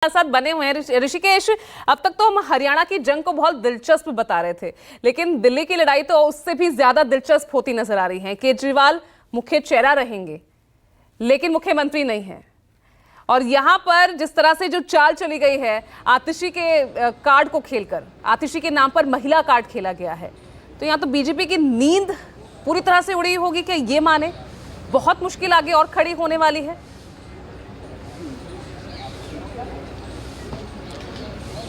साथ बने हुए हैं ऋषिकेश। अब तक तो हम हरियाणा की जंग को बहुत दिलचस्प बता रहे थे, लेकिन दिल्ली की लड़ाई तो उससे भी ज्यादा दिलचस्प होती नजर आ रही है। केजरीवाल मुख्य चेहरा रहेंगे लेकिन मुख्यमंत्री नहीं है। और यहां पर जिस तरह से जो चाल चली गई है, आतिशी के कार्ड को खेलकर, आतिशी के नाम पर महिला कार्ड खेला गया है, तो यहां तो बीजेपी की नींद पूरी तरह से उड़ी होगी कि ये माने बहुत मुश्किल आगे और खड़ी होने वाली है।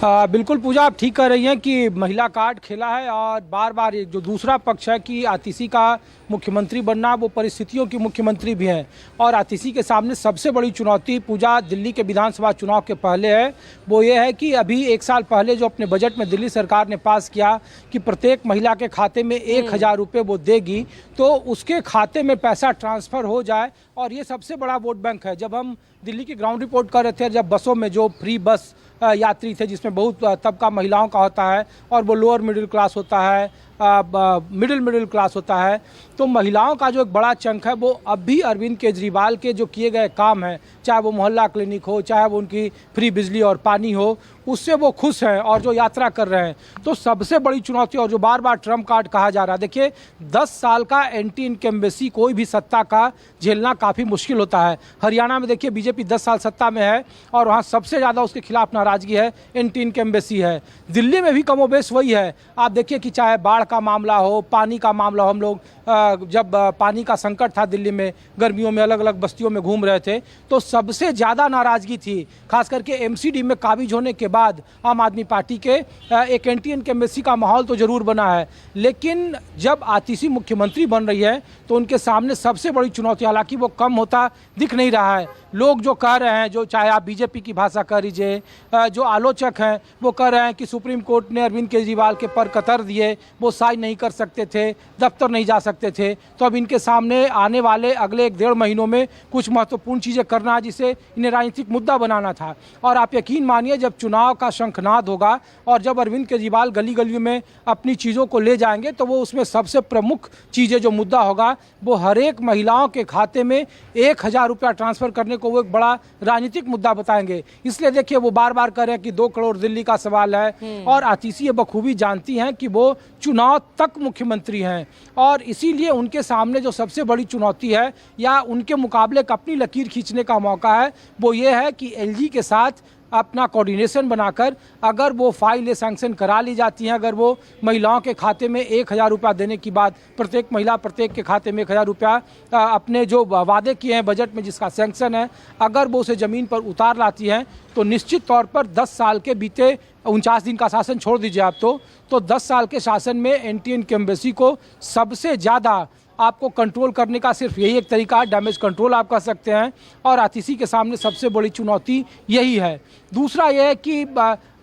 बिल्कुल पूजा, आप ठीक कह रही हैं कि महिला कार्ड खेला है और बार बार जो दूसरा पक्ष है कि आतिशी का मुख्यमंत्री बनना, वो परिस्थितियों की मुख्यमंत्री भी हैं। और आतिशी के सामने सबसे बड़ी चुनौती पूजा दिल्ली के विधानसभा चुनाव के पहले है, वो ये है कि अभी एक साल पहले जो अपने बजट में दिल्ली सरकार ने पास किया कि प्रत्येक महिला के खाते में 1,000 रुपये वो देगी, तो उसके खाते में पैसा ट्रांसफ़र हो जाए। और ये सबसे बड़ा वोट बैंक है। जब हम दिल्ली की ग्राउंड रिपोर्ट कर रहे थे, जब बसों में जो फ्री बस यात्री थे, जिसमें बहुत तबका महिलाओं का होता है और वो लोअर मिडिल क्लास होता है, मिडिल क्लास होता है, तो महिलाओं का जो एक बड़ा चंक है वो अब भी अरविंद केजरीवाल के जो किए गए काम हैं, चाहे वो मोहल्ला क्लिनिक हो, चाहे वो उनकी फ्री बिजली और पानी हो, उससे वो खुश हैं और जो यात्रा कर रहे हैं। तो सबसे बड़ी चुनौती, और जो बार बार ट्रम्प कार्ड कहा जा रहा है, देखिए 10 साल का एंटी इनकम्बेंसी कोई भी सत्ता का झेलना काफ़ी मुश्किल होता है। हरियाणा में देखिए बीजेपी 10 साल सत्ता में है और वहाँ सबसे ज़्यादा उसके खिलाफ नाराज़गी है, एंटी इनकम्बेंसी है। दिल्ली में भी कमोबेश वही है। आप देखिए कि चाहे बाढ़ का मामला हो, पानी का मामला हो, हम लोग जब पानी का संकट था दिल्ली में, गर्मियों में अलग अलग बस्तियों में घूम रहे थे, तो सबसे ज़्यादा नाराज़गी थी, खास करके एमसीडी में काबिज होने के बाद आम आदमी पार्टी के एक एंटी इनकम्बेंसी का माहौल तो ज़रूर बना है। लेकिन जब आतिशी मुख्यमंत्री बन रही है तो उनके सामने सबसे बड़ी चुनौती, हालांकि वो कम होता दिख नहीं रहा है। लोग जो कह रहे हैं, जो चाहे आप बीजेपी की भाषा कह लीजिए, जो आलोचक हैं वो कह रहे हैं कि सुप्रीम कोर्ट ने अरविंद केजरीवाल के पर कतर दिए, वो साइन नहीं कर सकते थे, दफ्तर नहीं जा सकते थे। तो अब इनके सामने आने वाले अगले 1-1.5 महीनों में कुछ महत्वपूर्ण चीज़ें करना है, जिसे इन्हें राजनीतिक मुद्दा बनाना था। और आप यकीन मानिए, जब चुनाव का शंखनाद होगा और जब अरविंद केजरीवाल गली गलियों में अपनी चीज़ों को ले जाएंगे, तो वो उसमें सबसे प्रमुख चीज़ें जो मुद्दा होगा, वो हर एक महिलाओं के खाते में 1,000 रुपया ट्रांसफ़र करने को वो एक बड़ा राजनीतिक मुद्दा बताएंगे। इसलिए देखिए वो बार बार कह रहे हैं कि 2 करोड़ दिल्ली का सवाल है, और आतिशी ये बखूबी जानती हैं कि वो चुनाव तक मुख्यमंत्री हैं। और इसीलिए उनके सामने जो सबसे बड़ी चुनौती है, या उनके मुकाबले अपनी लकीर खींचने का मौका है, वो ये है कि एलजी के साथ अपना कोऑर्डिनेशन बनाकर अगर वो फाइलें सैंक्शन करा ली जाती हैं, अगर वो महिलाओं के खाते में 1,000 रुपया देने की बात, प्रत्येक महिला प्रत्येक के खाते में 1,000 रुपया अपने जो वादे किए हैं बजट में जिसका सैंक्शन है, अगर वो उसे ज़मीन पर उतार लाती हैं, तो निश्चित तौर पर 10 साल के बीते 49 दिन का शासन छोड़ दीजिए आप, तो 10 साल के शासन में एंटी इनकम्बेंसी को सबसे ज़्यादा आपको कंट्रोल करने का सिर्फ यही एक तरीका है, डैमेज कंट्रोल आप कर सकते हैं। और आतिशी के सामने सबसे बड़ी चुनौती यही है। दूसरा यह है कि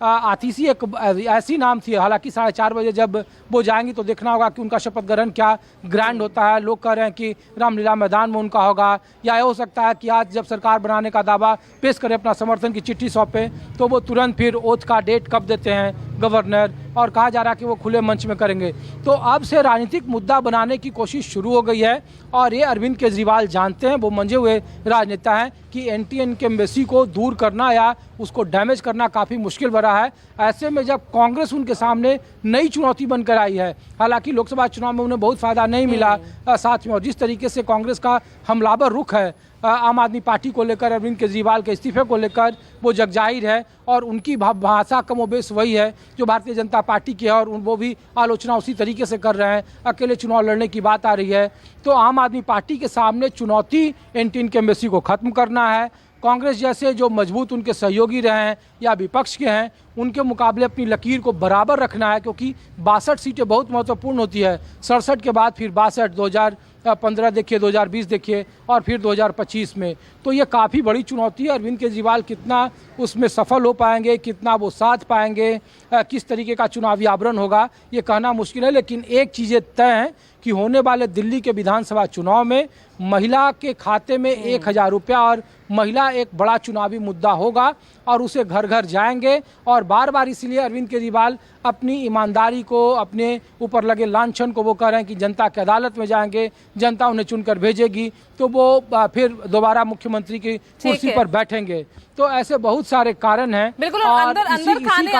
आतिशी एक ऐसी नाम थी, हालांकि 4:30 बजे जब वो जाएंगी तो देखना होगा कि उनका शपथ ग्रहण क्या ग्रैंड होता है। लोग कह रहे हैं कि रामलीला मैदान में उनका होगा, या यह हो सकता है कि आज जब सरकार बनाने का दावा पेश करें, अपना समर्थन की चिट्ठी सौंपे, तो वो तुरंत फिर ओथ का डेट कब देते हैं गवर्नर, और कहा जा रहा है कि वो खुले मंच में करेंगे। तो अब से राजनीतिक मुद्दा बनाने की कोशिश शुरू हो गई है, और ये अरविंद केजरीवाल जानते हैं, वो मंजे हुए राजनेता हैं, कि एंटी इनकम्बेंसी को दूर करना या उसको डैमेज करना काफ़ी मुश्किल बना है। ऐसे में जब कांग्रेस उनके सामने नई चुनौती बनकर आई है, हालांकि लोकसभा चुनाव में उन्हें बहुत फ़ायदा नहीं मिला साथ में, और जिस तरीके से कांग्रेस का हमलावर रुख है आम आदमी पार्टी को लेकर, अरविंद केजरीवाल के इस्तीफे को लेकर, वो जगजाहिर है। और उनकी भाषा कमोबेश वही है जो भारतीय जनता पार्टी की है, और वो भी आलोचना उसी तरीके से कर रहे हैं। अकेले चुनाव लड़ने की बात आ रही है, तो आम आदमी पार्टी के सामने चुनौती एंटी इनकम्बेंसी को ख़त्म करना है। कांग्रेस जैसे जो मजबूत उनके सहयोगी रहे हैं या विपक्ष के हैं, उनके मुकाबले अपनी लकीर को बराबर रखना है, क्योंकि 62 सीटें बहुत महत्वपूर्ण होती है। 67 के बाद फिर 62, 2015 देखिए, 2020 देखिए, और फिर 2025 में। तो ये काफ़ी बड़ी चुनौती है। अरविंद केजरीवाल कितना उसमें सफल हो पाएंगे, कितना वो साथ पाएंगे, किस तरीके का चुनावी आवरण होगा, ये कहना मुश्किल है। लेकिन एक चीज़ें तय हैं कि होने वाले दिल्ली के विधानसभा चुनाव में महिला के खाते में 1,000 रुपया और महिला एक बड़ा चुनावी मुद्दा होगा और उसे घर घर जाएंगे। और बार बार इसलिए अरविंद केजरीवाल अपनी ईमानदारी को, अपने ऊपर लगे लांछन को वो कह रहे हैं कि जनता की अदालत में जाएंगे, जनता उन्हें चुनकर भेजेगी तो वो फिर दोबारा मुख्यमंत्री की कुर्सी पर बैठेंगे। तो ऐसे बहुत सारे कारण हैं। बिल्कुल, अंदर खाने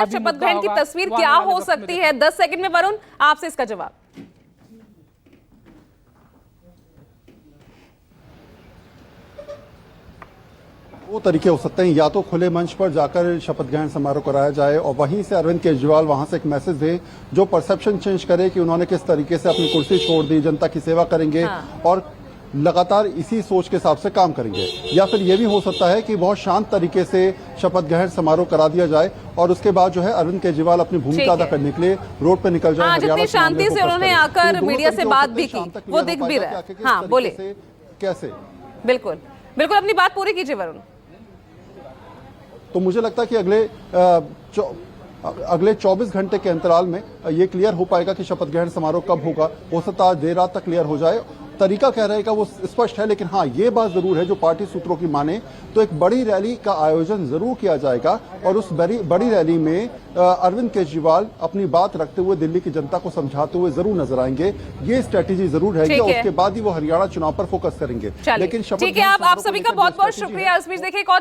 शपथ ग्रहण की तस्वीर क्या हो सकती है? 10 सेकंड में वरुण आपसे इसका जवाब। वो तरीके हो सकते हैं, या तो खुले मंच पर जाकर शपथ ग्रहण समारोह कराया जाए और वहीं से अरविंद केजरीवाल वहां से एक मैसेज दे जो परसेप्शन चेंज करे कि उन्होंने किस तरीके से अपनी कुर्सी छोड़ दी, जनता की सेवा करेंगे और लगातार इसी सोच के हिसाब से काम करेंगे। या फिर ये भी हो सकता है कि बहुत शांत तरीके से शपथ ग्रहण समारोह करा दिया जाए और उसके बाद जो है अरविंद केजरीवाल अपनी भूमिका अदा करने के लिए रोड पे निकल जाए। जितनी शांति से उन्होंने आकर मीडिया से बात भी की, वो दिख भी रहा है। हाँ बोलिए। कैसे? बिल्कुल बिल्कुल, अपनी बात पूरी कीजिए वरुण। तो मुझे लगता है कि अगले 24 घंटे के अंतराल में ये क्लियर हो पाएगा कि शपथ ग्रहण समारोह कब होगा। हो सकता है देर रात तक क्लियर हो जाए। तरीका कह रहे हैं वो स्पष्ट है, लेकिन हाँ ये बात जरूर है जो पार्टी सूत्रों की माने तो एक बड़ी रैली का आयोजन जरूर किया जाएगा और उस बड़ी रैली में अरविंद केजरीवाल अपनी बात रखते हुए दिल्ली की जनता को समझाते हुए जरूर नजर आएंगे। ये स्ट्रेटेजी जरूर है और उसके बाद ही वो हरियाणा चुनाव पर फोकस करेंगे। लेकिन ठीक है, आप सभी का बहुत बहुत शुक्रिया। इस बीच देखिए